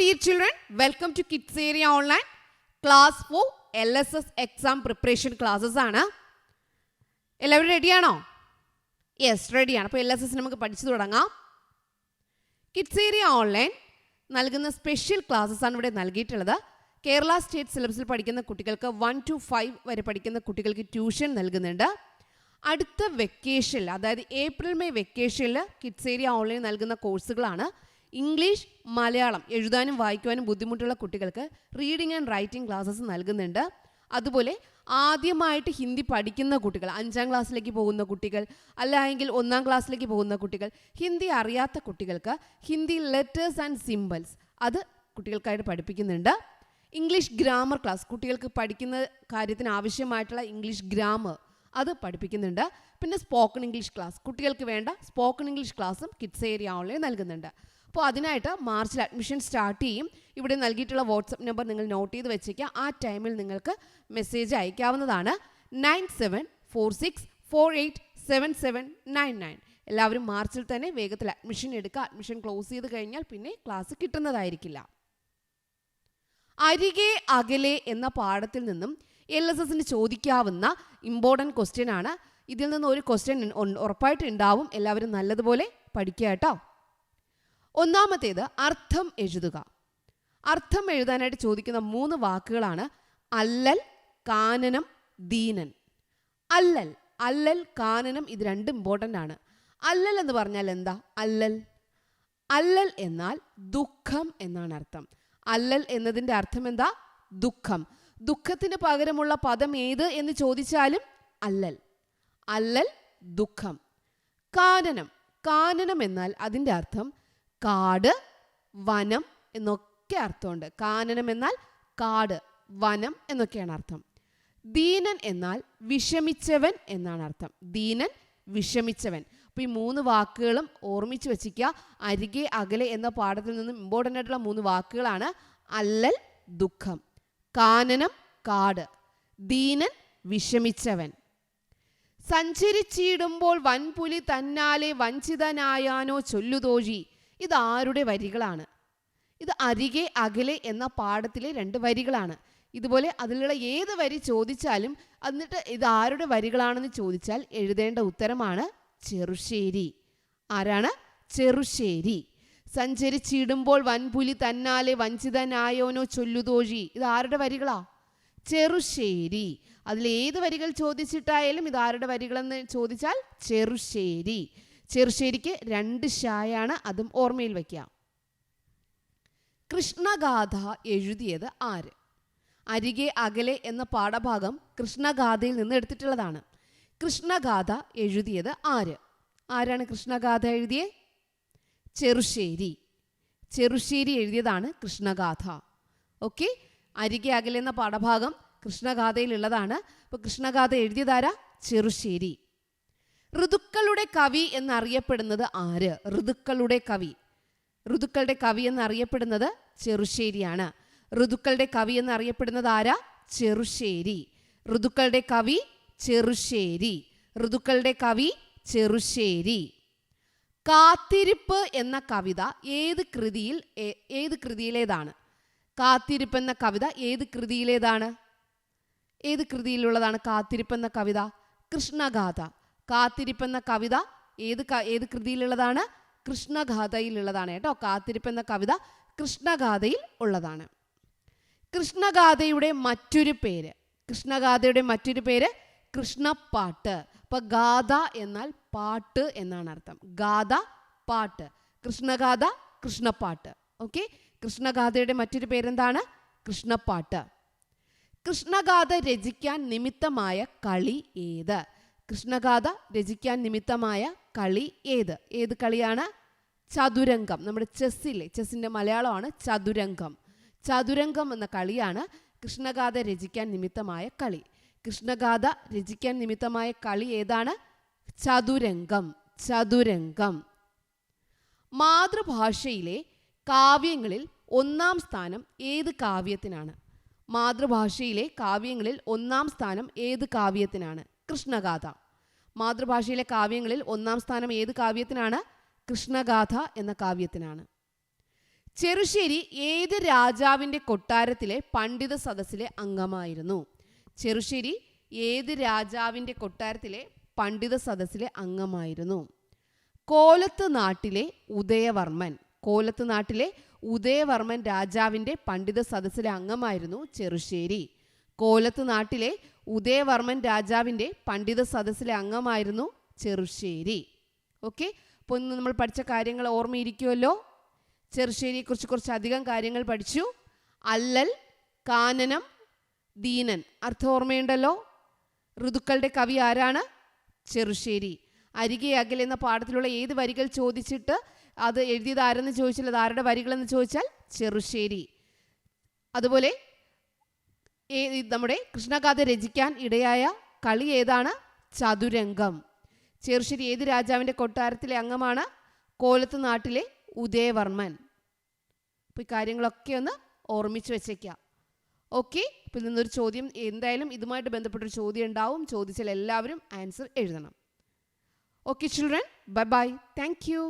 dear children, welcome to Kids Area Online Class 4 LSS exam preparation classes ആണ്. എല്ലാവരും റെഡിയാണോ? Yes, റെഡിയാണ്. അപ്പോൾ LSS നമുക്ക് പഠിച്ചു തുടങ്ങാം. കിഡ്സ് ഏരിയ ഓൺലൈൻ നൽകുന്ന സ്പെഷ്യൽ ക്ലാസ്സസ് ആണ് ഇവിടെ നൽകിയിട്ടുള്ളത്. കേരള സ്റ്റേറ്റ് സിലബസിൽ പഠിക്കുന്ന കുട്ടികൾക്ക് 1 to 5 വരെ പഠിക്കുന്ന കുട്ടികൾക്ക് ട്യൂഷൻ നൽകുന്നുണ്ട്. അടുത്ത വെക്കേഷനിൽ, അതായത് ഏപ്രിൽ മെയ് വെക്കേഷനിൽ കിഡ്സ് ഏരിയ ഓൺലൈൻ നൽകുന്ന കോഴ്സുകളാണ് ഇംഗ്ലീഷ്, മലയാളം എഴുതാനും വായിക്കുവാനും ബുദ്ധിമുട്ടുള്ള കുട്ടികൾക്ക് റീഡിംഗ് ആൻഡ് റൈറ്റിംഗ് ക്ലാസ്സസ് നൽകുന്നുണ്ട്. അതുപോലെ ആദ്യമായിട്ട് ഹിന്ദി പഠിക്കുന്ന കുട്ടികൾ, 5ാം ക്ലാസ്സിലേക്ക് പോകുന്ന കുട്ടികൾ, അല്ലെങ്കിൽ 1ാം ക്ലാസ്സിലേക്ക് പോകുന്ന കുട്ടികൾ, ഹിന്ദി അറിയാത്ത കുട്ടികൾക്ക് ഹിന്ദി ലെറ്റേഴ്സ് ആൻഡ് സിംബൽസ് അത് കുട്ടികൾക്കായിട്ട് പഠിപ്പിക്കുന്നുണ്ട്. ഇംഗ്ലീഷ് ഗ്രാമർ ക്ലാസ്, കുട്ടികൾക്ക് പഠിക്കുന്ന കാര്യത്തിന് ആവശ്യമായിട്ടുള്ള ഇംഗ്ലീഷ് ഗ്രാമർ അത് പഠിപ്പിക്കുന്നുണ്ട്. പിന്നെ സ്പോക്കൺ ഇംഗ്ലീഷ് ക്ലാസ്, കുട്ടികൾക്ക് വേണ്ട സ്പോക്കൺ ഇംഗ്ലീഷ് ക്ലാസ്സും കിഡ്സ് ഏരിയ ഓൺലൈൻ നൽകുന്നുണ്ട്. അപ്പോൾ അതിനായിട്ട് മാർച്ചിൽ അഡ്മിഷൻ സ്റ്റാർട്ട് ചെയ്യും. ഇവിടെ നൽകിയിട്ടുള്ള വാട്സപ്പ് നമ്പർ നിങ്ങൾ നോട്ട് ചെയ്ത് വെച്ചേക്കുക. ആ ടൈമിൽ നിങ്ങൾക്ക് മെസ്സേജ് അയക്കാവുന്നതാണ്. 9746487799. എല്ലാവരും മാർച്ചിൽ തന്നെ വേഗത്തിൽ അഡ്മിഷൻ എടുക്കുക. അഡ്മിഷൻ ക്ലോസ് ചെയ്ത് കഴിഞ്ഞാൽ പിന്നെ ക്ലാസ് കിട്ടുന്നതായിരിക്കില്ല. അരികെ അകലെ എന്ന പാഠത്തിൽ നിന്നും LSSന് ചോദിക്കാവുന്ന ഇമ്പോർട്ടൻറ്റ് ക്വസ്റ്റ്യൻ ആണ്. ഇതിൽ നിന്ന് ഒരു ക്വസ്റ്റ്യൻ ഉറപ്പായിട്ട് ഉണ്ടാവും. എല്ലാവരും നല്ലതുപോലെ പഠിക്കുക കേട്ടോ. ഒന്നാമത്തേത് അർത്ഥം എഴുതുക. അർത്ഥം എഴുതാനായിട്ട് ചോദിക്കുന്ന 3 വാക്കുകളാണ് അല്ലൽ, കാനനം, ദീനൻ. അല്ലൽ, അല്ലൽ, കാനനം, ഇത് രണ്ടും ഇമ്പോർട്ടൻ്റ് ആണ്. അല്ലൽ എന്ന് പറഞ്ഞാൽ എന്താ? അല്ലൽ എന്നാൽ ദുഃഖം എന്നാണ് അർത്ഥം. അല്ലൽ എന്നതിൻ്റെ അർത്ഥം എന്താ? ദുഃഖം. ദുഃഖത്തിന് പകരമുള്ള പദം ഏത് എന്ന് ചോദിച്ചാലും അല്ലൽ. അല്ലൽ, ദുഃഖം. കാനനം, കാനനം എന്നാൽ അതിൻ്റെ അർത്ഥം കാട്, വനം എന്നൊക്കെ അർത്ഥമുണ്ട്. കാനനം എന്നാൽ കാട്, വനം എന്നൊക്കെയാണ് അർത്ഥം. ദീനൻ എന്നാൽ വിഷമിച്ചവൻ എന്നാണ് അർത്ഥം. ദീനൻ, വിഷമിച്ചവൻ. അപ്പോൾ ഈ 3 വാക്കുകളും ഓർമ്മിച്ച് വെച്ചിരിക്കുക. അരികെ അകലെ എന്ന പാഠത്തിൽ നിന്നും ഇമ്പോർട്ടൻ്റ് ആയിട്ടുള്ള 3 വാക്കുകളാണ് അല്ലൽ, ദുഃഖം, കാനനം, കാട്, ദീനൻ, വിഷമിച്ചവൻ. സഞ്ചരിച്ചിടുമ്പോൾ വൻപുലി തന്നാലെ വഞ്ചിതനായാനോ ചൊല്ലുതോഴി. ഇത് ആരുടെ വരികളാണ്? ഇത് അരികെ അകലെ എന്ന പാഠത്തിലെ 2 വരികളാണ്. ഇതുപോലെ അതിലുള്ള ഏത് വരി ചോദിച്ചാലും എന്നിട്ട് ഇത് ആരുടെ വരികളാണെന്ന് ചോദിച്ചാൽ എഴുതേണ്ട ഉത്തരമാണ് ചെറുശ്ശേരി. ആരാണ്? ചെറുശ്ശേരി. സഞ്ചരിച്ചിടുമ്പോൾ വൻപുലി തന്നാലെ വഞ്ചിതനായോനോ ചൊല്ലുതോഴി. ഇത് ആരുടെ വരികളാ? ചെറുശ്ശേരി. അതിലേത് വരികൾ ചോദിച്ചിട്ടായാലും ഇത് ആരുടെ വരികളെന്ന് ചോദിച്ചാൽ ചെറുശ്ശേരി. ചെറുശ്ശേരിക്ക് 2 ഷായാണ്, അതും ഓർമ്മയിൽ വയ്ക്കുക. കൃഷ്ണഗാഥ എഴുതിയത് ആര്? അരികെ അകലെ എന്ന പാഠഭാഗം കൃഷ്ണഗാഥയിൽ നിന്ന് എടുത്തിട്ടുള്ളതാണ്. കൃഷ്ണഗാഥ എഴുതിയത് ആര്? ആരാണ് കൃഷ്ണഗാഥ എഴുതിയത്? ചെറുശ്ശേരി. ചെറുശ്ശേരി എഴുതിയതാണ് കൃഷ്ണഗാഥ. ഓക്കെ, അരികെ അകലെ എന്ന പാഠഭാഗം കൃഷ്ണഗാഥയിലുള്ളതാണ്. അപ്പോൾ കൃഷ്ണഗാഥ എഴുതിയതാരാ? ചെറുശ്ശേരി. ഋതുക്കളുടെ കവി എന്നറിയപ്പെടുന്നത് ആര്? ഋതുക്കളുടെ കവി. ഋതുക്കളുടെ കവി എന്നറിയപ്പെടുന്നത് ചെറുശ്ശേരിയാണ്. ഋതുക്കളുടെ കവി എന്നറിയപ്പെടുന്നത് ആരാ? ചെറുശ്ശേരി. ഋതുക്കളുടെ കവി ചെറുശ്ശേരി. ഋതുക്കളുടെ കവി ചെറുശ്ശേരി. കാത്തിരിപ്പ് എന്ന കവിത ഏത് കൃതിയിലേതാണ്? കാത്തിരിപ്പ് എന്ന കവിത ഏത് കൃതിയിലേതാണ്? ഏത് കൃതിയിലുള്ളതാണ് കാത്തിരിപ്പ് എന്ന കവിത? കൃഷ്ണഗാഥ. കാത്തിരിപ്പ് എന്ന കവിത ഏത് കൃതിയിലുള്ളതാണ്? കൃഷ്ണഗാഥയിലുള്ളതാണ് കേട്ടോ. കാത്തിരിപ്പ് എന്ന കവിത കൃഷ്ണഗാഥയിൽ ഉള്ളതാണ്. കൃഷ്ണഗാഥയുടെ മറ്റൊരു പേര്, കൃഷ്ണഗാഥയുടെ മറ്റൊരു പേര് കൃഷ്ണപ്പാട്ട്. അപ്പോൾ ഗാഥ എന്നാൽ പാട്ട് എന്നാണ് അർത്ഥം. ഗാഥ, പാട്ട്. കൃഷ്ണഗാഥ, കൃഷ്ണപ്പാട്ട്. ഓക്കെ, കൃഷ്ണഗാഥയുടെ മറ്റൊരു പേരെന്താണ്? കൃഷ്ണപ്പാട്ട്. കൃഷ്ണഗാഥ രചിക്കാൻ നിമിത്തമായ കളി ഏത്? കൃഷ്ണഗാഥ രചിക്കാൻ നിമിത്തമായ കളി ഏത്? ഏത് കളിയാണ്? ചതുരംഗം. നമ്മുടെ ചെസ്സില്ലേ, ചെസ്സിൻ്റെ മലയാളമാണ് ചതുരംഗം. ചതുരംഗം എന്ന കളിയാണ് കൃഷ്ണഗാഥ രചിക്കാൻ നിമിത്തമായ കളി. കൃഷ്ണഗാഥ രചിക്കാൻ നിമിത്തമായ കളി ഏതാണ്? ചതുരംഗം. ചതുരംഗം. മാതൃഭാഷയിലെ കാവ്യങ്ങളിൽ 1ാം സ്ഥാനം ഏത് കാവ്യത്തിനാണ്? മാതൃഭാഷയിലെ കാവ്യങ്ങളിൽ 1ാം സ്ഥാനം ഏത് കാവ്യത്തിനാണ്? കൃഷ്ണഗാഥ. മാതൃഭാഷയിലെ കാവ്യങ്ങളിൽ 1ാം സ്ഥാനം ഏത് കാവ്യത്തിനാണ്? കൃഷ്ണഗാഥ എന്ന കാവ്യത്തിനാണ്. ചെറുശ്ശേരി ഏത് രാജാവിൻ്റെ കൊട്ടാരത്തിലെ പണ്ഡിത സദസ്സിലെ അംഗമായിരുന്നു? ചെറുശ്ശേരി ഏത് രാജാവിൻ്റെ കൊട്ടാരത്തിലെ പണ്ഡിത സദസ്സിലെ അംഗമായിരുന്നു? കോലത്ത് നാട്ടിലെ ഉദയവർമ്മൻ. കോലത്ത് നാട്ടിലെ ഉദയവർമ്മൻ രാജാവിൻ്റെ പണ്ഡിത സദസ്സിലെ അംഗമായിരുന്നു ചെറുശ്ശേരി. കോലത്ത് നാട്ടിലെ ഉദയവർമ്മൻ രാജാവിൻ്റെ പണ്ഡിത സദസ്സിലെ അംഗമായിരുന്നു ചെറുശ്ശേരി. ഓക്കെ, അപ്പോൾ ഇന്ന് നമ്മൾ പഠിച്ച കാര്യങ്ങൾ ഓർമ്മയിരിക്കുമല്ലോ. ചെറുശ്ശേരിയെക്കുറിച്ച് കുറച്ചധികം കാര്യങ്ങൾ പഠിച്ചു. അല്ലൽ, കാനനം, ദീനൻ, അർത്ഥം ഓർമ്മയുണ്ടല്ലോ. ഋതുക്കളുടെ കവി ആരാണ്? ചെറുശ്ശേരി. അരികെ അകലെ എന്ന പാഠത്തിലുള്ള ഏത് വരികൾ ചോദിച്ചിട്ട് അത് എഴുതിയത് ആരെന്ന് ചോദിച്ചാൽ അത് ആരുടെ വരികളെന്ന് ചോദിച്ചാൽ ചെറുശ്ശേരി. അതുപോലെ നമ്മുടെ കൃഷ്ണഗാഥ രചിക്കാൻ ഇടയായ കളി ഏതാണ്? ചതുരംഗം. ചെറുശ്ശേരി ഏത് രാജാവിൻ്റെ കൊട്ടാരത്തിലെ അംഗമാണ്? കോലത്ത് നാട്ടിലെ ഉദയവർമ്മൻ. അപ്പോൾ ഈ കാര്യങ്ങളൊക്കെ ഒന്ന് ഓർമ്മിച്ച് വെച്ചേക്കാം. ഓക്കെ, അപ്പോൾ ഇതിൽ നിന്നൊരു ചോദ്യം എന്തായാലും ഇതുമായിട്ട് ബന്ധപ്പെട്ടൊരു ചോദ്യം ഉണ്ടാവും. ചോദിച്ചാൽ എല്ലാവരും ആൻസർ എഴുതണം. Okay children, bye bye, thank you.